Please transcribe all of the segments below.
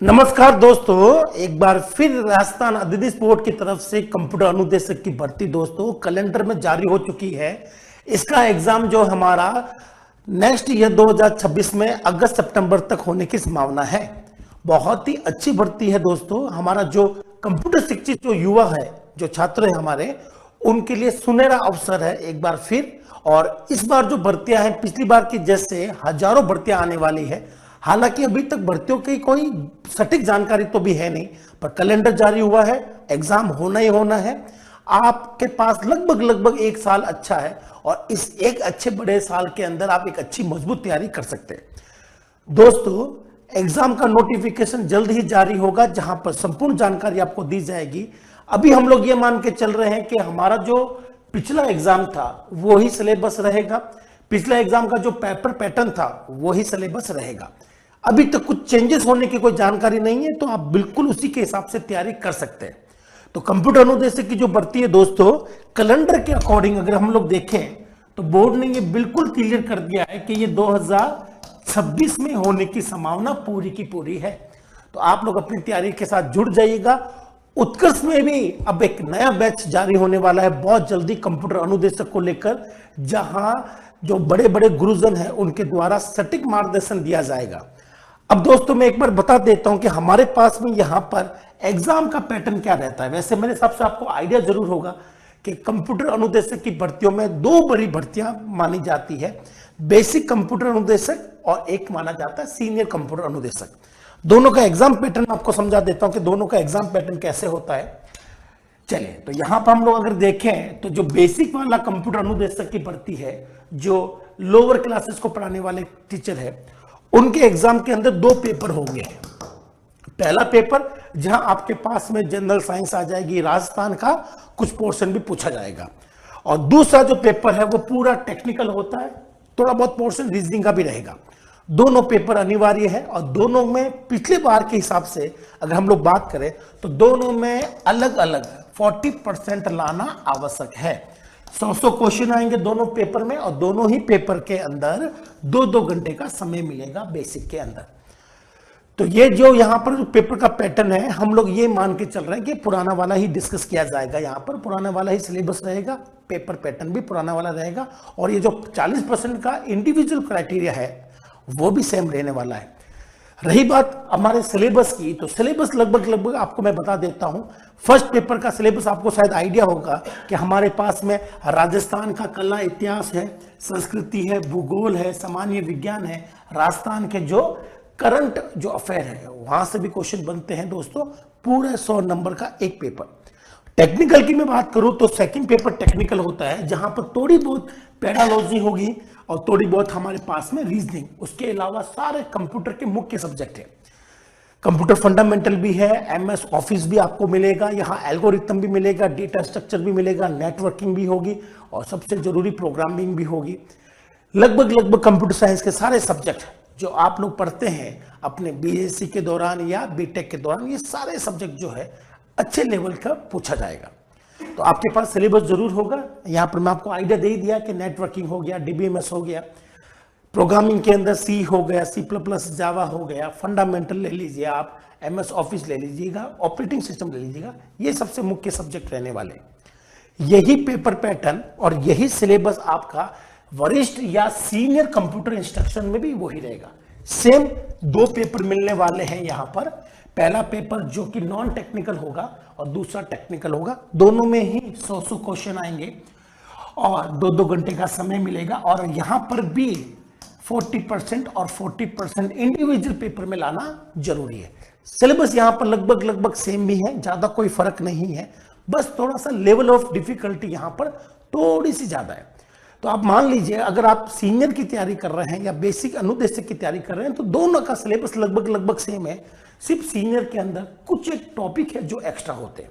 नमस्कार दोस्तों, एक बार फिर राजस्थान अदिति स्पोर्ट की तरफ से कंप्यूटर अनुदेशक की भर्ती दोस्तों कैलेंडर में जारी हो चुकी है। इसका एग्जाम जो हमारा नेक्स्ट ईयर 2026 में अगस्त सितंबर तक होने की संभावना है। बहुत ही अच्छी भर्ती है दोस्तों। हमारा जो कंप्यूटर शिक्षित जो युवा है, जो छात्र है हमारे, उनके लिए सुनहरा अवसर है एक बार फिर। और इस बार जो भर्तियां हैं पिछली बार की जैसे हजारों भर्तियां आने वाली है। हालांकि अभी तक भर्तियों की कोई सटीक जानकारी तो भी है नहीं, पर कैलेंडर जारी हुआ है, एग्जाम होना ही होना है। आपके पास लगभग एक साल अच्छा है और इस एक अच्छे बड़े साल के अंदर आप एक अच्छी मजबूत तैयारी कर सकते हैं। दोस्तों, एग्जाम का नोटिफिकेशन जल्द ही जारी होगा, जहां पर संपूर्ण जानकारी आपको दी जाएगी। अभी हम लोग ये मान के चल रहे हैं कि हमारा जो पिछला एग्जाम था वो ही सिलेबस रहेगा, पिछला एग्जाम का जो पेपर पैटर्न था वो ही सिलेबस रहेगा। अभी तक कुछ चेंजेस होने की कोई जानकारी नहीं है, तो आप बिल्कुल उसी के हिसाब से तैयारी कर सकते हैं। तो कंप्यूटर अनुदेशक की जो भर्ती है दोस्तों, कैलेंडर के अकॉर्डिंग अगर हम लोग देखें तो बोर्ड ने ये बिल्कुल क्लियर कर दिया है कि ये 2026 में होने की संभावना पूरी की पूरी है। तो आप लोग अपनी तैयारी के साथ जुड़ जाइएगा। उत्कर्ष में भी अब एक नया बैच जारी होने वाला है बहुत जल्दी कंप्यूटर अनुदेशक को लेकर, जहां जो बड़े बड़े गुरुजन हैं उनके द्वारा सटीक मार्गदर्शन दिया जाएगा। अब दोस्तों, मैं एक बार बता देता हूं कि हमारे पास में यहां पर एग्जाम का पैटर्न क्या रहता है। वैसे मेरे हिसाब से आपको आइडिया जरूर होगा कि कंप्यूटर अनुदेशक की भर्तियों में दो बड़ी भर्तियां मानी जाती है, बेसिक कंप्यूटर अनुदेशक और एक माना जाता है सीनियर कंप्यूटर अनुदेशक। दोनों का एग्जाम पैटर्न आपको समझा देता हूं कि दोनों का एग्जाम पैटर्न कैसे होता है। चलिए, तो यहां पर हम लोग अगर देखें तो जो बेसिक वाला कंप्यूटर अनुदेशक की भर्ती है, जो लोअर क्लासेस को पढ़ाने वाले टीचर है, उनके एग्जाम के अंदर दो पेपर होंगे। पहला पेपर जहां आपके पास में जनरल साइंस आ जाएगी, राजस्थान का कुछ पोर्शन भी पूछा जाएगा, और दूसरा जो पेपर है वो पूरा टेक्निकल होता है, थोड़ा बहुत पोर्शन रीजनिंग का भी रहेगा। दोनों पेपर अनिवार्य है और दोनों में पिछले बार के हिसाब से अगर हम लोग बात करें तो दोनों में अलग अलग 40% लाना आवश्यक है। 100 क्वेश्चन आएंगे दोनों पेपर में और दोनों ही पेपर के अंदर 2-2 घंटे का समय मिलेगा बेसिक के अंदर। तो ये जो यहाँ पर जो पेपर का पैटर्न है, हम लोग ये मान के चल रहे हैं कि पुराना वाला ही डिस्कस किया जाएगा। यहाँ पर पुराना वाला ही सिलेबस रहेगा, पेपर पैटर्न भी पुराना वाला रहेगा, और ये जो 40% का इंडिविजुअल क्राइटेरिया है वो भी सेम रहने वाला है। रही बात हमारे सिलेबस की, तो सिलेबस लगभग आपको मैं बता देता हूं। फर्स्ट पेपर का सिलेबस आपको शायद आइडिया होगा कि हमारे पास में राजस्थान का कला इतिहास है, संस्कृति है, भूगोल है, सामान्य विज्ञान है, राजस्थान के जो करंट जो अफेयर है वहां से भी क्वेश्चन बनते हैं दोस्तों। पूरा 100 नंबर का एक पेपर। टेक्निकल की मैं बात करूं तो सेकंड पेपर टेक्निकल होता है, जहां पर थोड़ी बहुत पेडालॉजी होगी और थोड़ी बहुत हमारे पास में रीजनिंग। उसके अलावा सारे कंप्यूटर के मुख्य सब्जेक्ट है। कंप्यूटर फंडामेंटल भी है, एमएस ऑफिस भी आपको मिलेगा, यहाँ एल्गोरिथम भी मिलेगा, डेटा स्ट्रक्चर भी मिलेगा, नेटवर्किंग भी होगी और सबसे जरूरी प्रोग्रामिंग भी होगी। लगभग कंप्यूटर साइंस के सारे सब्जेक्ट जो आप लोग पढ़ते हैं अपने बीएससी के दौरान या बीटेक के दौरान, ये सारे सब्जेक्ट जो है अच्छे लेवल का पूछा जाएगा। तो आपके पास सिलेबस जरूर होगा। यहाँ पर मैं आपको आइडिया दे ही दिया कि नेटवर्किंग हो गया, डीबीएमएस हो गया, प्रोग्रामिंग के अंदर सी हो गया, C++, जावा हो गया, फंडामेंटल ले लीजिए आप, एमएस ऑफिस ले लीजिएगा, ऑपरेटिंग सिस्टम ले लीजिएगा। ये सबसे मुख्य सब्जेक्ट रहने वाले। यही पेपर पैटर्न और यही सिलेबस आपका वरिष्ठ या सीनियर कंप्यूटर इंस्ट्रक्शन में भी वही रहेगा। सेम दो पेपर मिलने वाले हैं यहाँ पर। पहला पेपर जो कि नॉन टेक्निकल होगा और दूसरा टेक्निकल होगा। दोनों में ही 100 क्वेश्चन आएंगे और 2-2 घंटे का समय मिलेगा, और यहाँ पर भी 40% और 40% इंडिविजुअल पेपर में लाना जरूरी है। सिलेबस यहाँ पर लगभग सेम भी है, ज्यादा कोई फर्क नहीं है, बस थोड़ा सा लेवल ऑफ डिफिकल्टी यहाँ पर थोड़ी सी ज्यादा है। तो आप मान लीजिए अगर आप सीनियर की तैयारी कर रहे हैं या बेसिक अनुदेशक की तैयारी कर रहे हैं तो दोनों का सिलेबस लगभग सेम है। सिर्फ सीनियर के अंदर कुछ एक टॉपिक है जो एक्स्ट्रा होते हैं।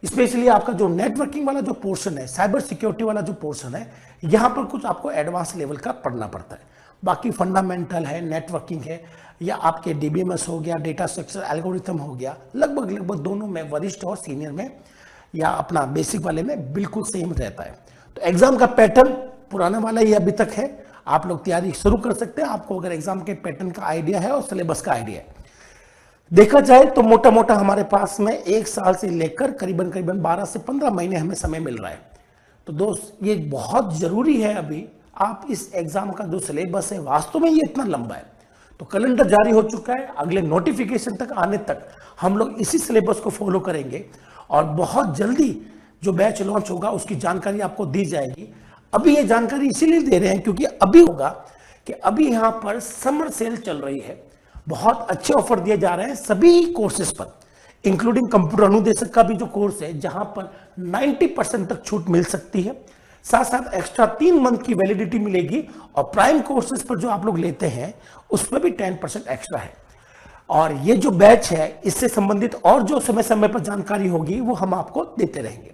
स्पेशली आपका जो नेटवर्किंग वाला जो पोर्शन है, साइबर सिक्योरिटी वाला जो पोर्शन है, यहां पर कुछ आपको एडवांस लेवल का पढ़ना पड़ता है। बाकी फंडामेंटल है, नेटवर्किंग है, या आपके डीबीएमएस हो गया, डेटा स्ट्रक्चर एल्गोरिथम हो गया, लगभग दोनों में वरिष्ठ और सीनियर में या अपना बेसिक वाले में बिल्कुल सेम रहता है। तो एग्जाम का पैटर्न पुराना वाला ही अभी तक है। आप लोग तैयारी शुरू कर सकते हैं, आपको अगर एग्जाम के पैटर्न का आइडिया है और सिलेबस का आइडिया है। देखा जाए तो मोटा मोटा हमारे पास में 1 साल से लेकर करीबन करीबन 12 से 15 महीने हमें समय मिल रहा है। तो दोस्त ये बहुत जरूरी है। अभी आप इस एग्जाम का जो सिलेबस है वास्तव में ये इतना लंबा है। तो कैलेंडर जारी हो चुका है, अगले नोटिफिकेशन तक आने तक हम लोग इसी सिलेबस को फॉलो करेंगे और बहुत जल्दी जो बैच लॉन्च होगा उसकी जानकारी आपको दी जाएगी। अभी ये जानकारी इसीलिए दे रहे हैं क्योंकि अभी होगा कि अभी यहाँ पर समर सेल चल रही है, बहुत अच्छे ऑफर दिए जा रहे हैं सभी कोर्सेज पर, इंक्लूडिंग कंप्यूटर अनुदेशक का भी जो कोर्स है जहां पर 90% तक छूट मिल सकती है। साथ साथ एक्स्ट्रा 3 मंथ की वैलिडिटी मिलेगी और प्राइम कोर्सेज पर जो आप लोग लेते हैं उस पर भी 10% एक्स्ट्रा है। और ये जो बैच है इससे संबंधित और जो समय समय पर जानकारी होगी वो हम आपको देते रहेंगे।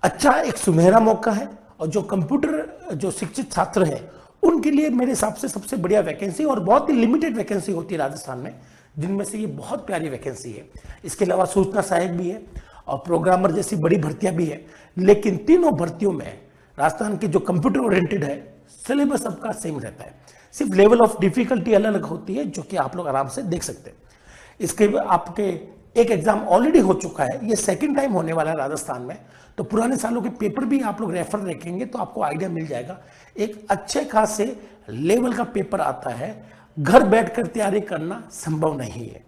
अच्छा, एक सुनहरा मौका है और जो कंप्यूटर जो शिक्षित छात्र हैं उनके लिए मेरे हिसाब से सबसे बढ़िया वैकेंसी, और बहुत ही लिमिटेड वैकेंसी होती है राजस्थान में, जिनमें से ये बहुत प्यारी वैकेंसी है। इसके अलावा सूचना सहायक भी है और प्रोग्रामर जैसी बड़ी भर्तियां भी है। लेकिन तीनों भर्तियों में राजस्थान की जो कंप्यूटर ओरिएंटेड है सिलेबस सबका सेम रहता है, सिर्फ लेवल ऑफ डिफिकल्टी अलग अलग होती है जो कि आप लोग आराम से देख सकते हैं। इसके आपके एक एग्जाम ऑलरेडी हो चुका है, ये सेकंड टाइम होने वाला है राजस्थान में। तो पुराने सालों के पेपर भी आप लोग रेफर रखेंगे तो आपको आइडिया मिल जाएगा। एक अच्छे खासे लेवल का पेपर आता है, घर बैठकर तैयारी करना संभव नहीं है।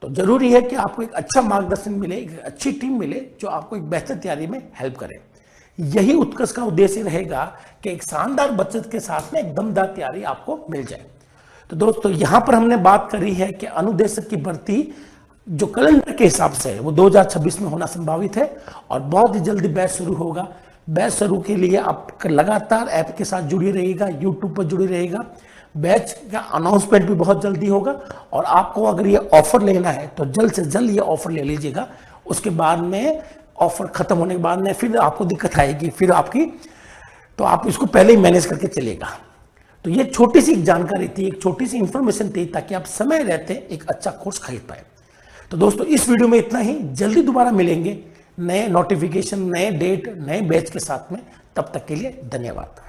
तो जरूरी है कि आपको एक अच्छा मार्गदर्शन मिले, एक अच्छी टीम मिले जो आपको एक बेहतर तैयारी में हेल्प करे। यही उत्कर्ष का उद्देश्य रहेगा कि एक शानदार बचत के साथ में एक दमदार तैयारी आपको मिल जाए। तो दोस्तों यहां पर हमने बात करी है कि अनुदेशक की भर्ती जो कैलेंडर के हिसाब से है वो 2026 में होना संभावित है और बहुत ही जल्दी बैच शुरू होगा। बैच शुरू के लिए आप लगातार ऐप के साथ जुड़े रहिएगा, यूट्यूब पर जुड़े रहिएगा। बैच का अनाउंसमेंट भी बहुत जल्दी होगा और आपको अगर ये ऑफर लेना है तो जल्द से जल्द ये ऑफर ले लीजिएगा। उसके बाद में ऑफर खत्म होने के बाद में फिर आपको दिक्कत आएगी, फिर आपकी, तो आप इसको पहले ही मैनेज करके चलेगा। तो ये छोटी सी जानकारी थी, एक छोटी सी इंफॉर्मेशन थी ताकि आप समय रहते एक अच्छा कोर्स खरीद पाए। तो दोस्तों इस वीडियो में इतना ही, जल्दी दोबारा मिलेंगे नए नोटिफिकेशन, नए डेट, नए बैच के साथ में। तब तक के लिए धन्यवाद।